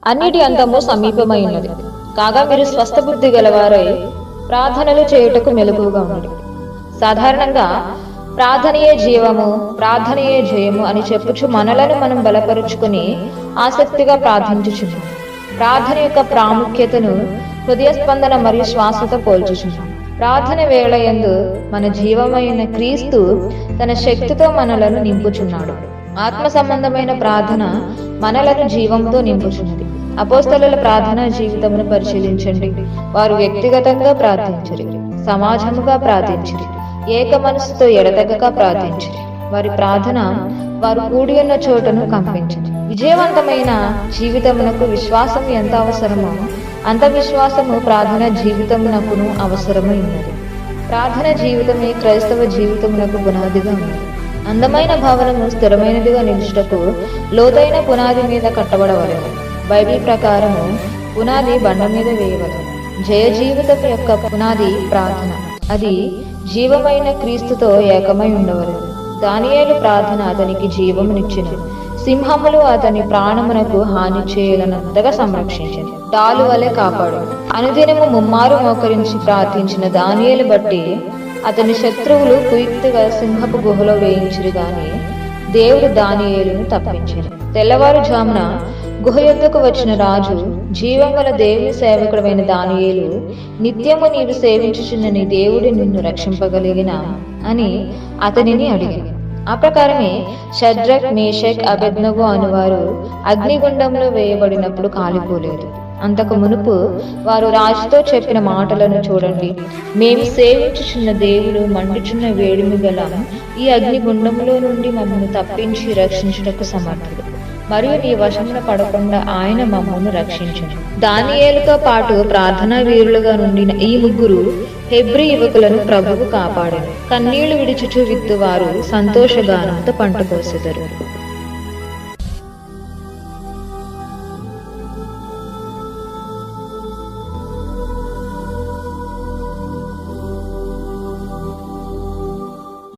అన్నిటి అంతము సమీపమై ఉన్నది. కాగా మీరు స్వస్థ బుద్ధి గలవారై ప్రార్థనలు చేయుటకు మెలకువగా ఉన్నది. సాధారణంగా ప్రార్థనయే జీవము, ప్రార్థనయే జయము అని చెప్పుచు మనలను మనం బలపరుచుకుని ఆసక్తిగా ప్రార్థించుచున్నాం. ప్రార్థన యొక్క ప్రాముఖ్యతను హృదయ స్పందన మరియు శ్వాసతో పోల్చుచున్నాం. ప్రార్థన వేళయందు మన జీవమైన క్రీస్తు తన శక్తితో మనలను నింపుచున్నాడు. ఆత్మ సంబంధమైన ప్రార్థన మనలను జీవంతో నింపుచున్నది. అపోస్తలుల ప్రార్థనా జీవితమును పరిశీలించండి. వారు వ్యక్తిగతంగా ప్రార్థించరు, సమాజముగా ప్రార్థించరు, ఏక మనసుతో ఎడతెగక ప్రార్థించరు. వారి ప్రార్థన వారు కూడి ఉన్న చోటను కంపించరు. విజయవంతమైన జీవితమునకు విశ్వాసం ఎంత అవసరమో అంత విశ్వాసము ప్రార్థన జీవితమునకును అవసరమై ఉన్నది. ప్రార్థన జీవితమే క్రైస్తవ జీవితమునకు పునాదిగా ఉన్నది. అందమైన భవనము స్థిరమైనదిగా నిలుచుటకు లోతైన పునాది మీద కట్టబడవలెను. బైబిల్ ప్రకారము పునాది బండ మీద వేయవలెను. జయ జీవితం యొక్క పునాది ప్రార్థన. అది జీవమైన క్రీస్తుతో ఏకమై ఉండవలెను. దానియేలు ప్రార్థన అతనికి జీవమునిచ్చెను. సింహములు అతని ప్రాణమునకు హాని చేయలనంతగా సంరక్షించింది. డాలు వలె కాపాడు. అనుదినము ముమ్మారు మోకరించి ప్రార్థించిన దానియేలు బట్టి అతని శత్రువులు కుయుక్తిగా సింహపు గుహలో వేయించిరు గాని దేవుడు దానియేలును తప్పించారు. తెల్లవారుజామున గుహ యొద్దకు వచ్చిన రాజు, జీవం గల దేవుని సేవకుడమైన దానియేలు, నిత్యము నీవు సేవించుచున్న నీ దేవుడు నిన్ను రక్షింపగలిగిన అని అతనిని అడిగాను. ఆ ప్రకారమే షడ్రక్, మేషక్, అబేద్నెగో అనువారు అగ్నిగుండంలో వేయబడినప్పుడు కాలిపోలేదు. అంతకు మునుపు వారు రాజుతో చెప్పిన మాటలను చూడండి. మేము సేవించుచున్న దేవుడు మండుచున్న వేడిమి గల ఈ అగ్నిగుండంలో నుండి మమ్మల్ని తప్పించి రక్షించుటకు సమర్థుడు, మరియు నీ వశమున పడకుండా ఆయన మమ్మల్ని రక్షించును. దానియేలుతో పాటు ప్రార్థనా వీరులుగా నుండిన ఈ ముగ్గురు హెబ్రీ యువకులను ప్రభువు కాపాడెను. కన్నీళ్లు విడిచుచు విత్తువారు సంతోషగానంతో పంట కోసెదరు.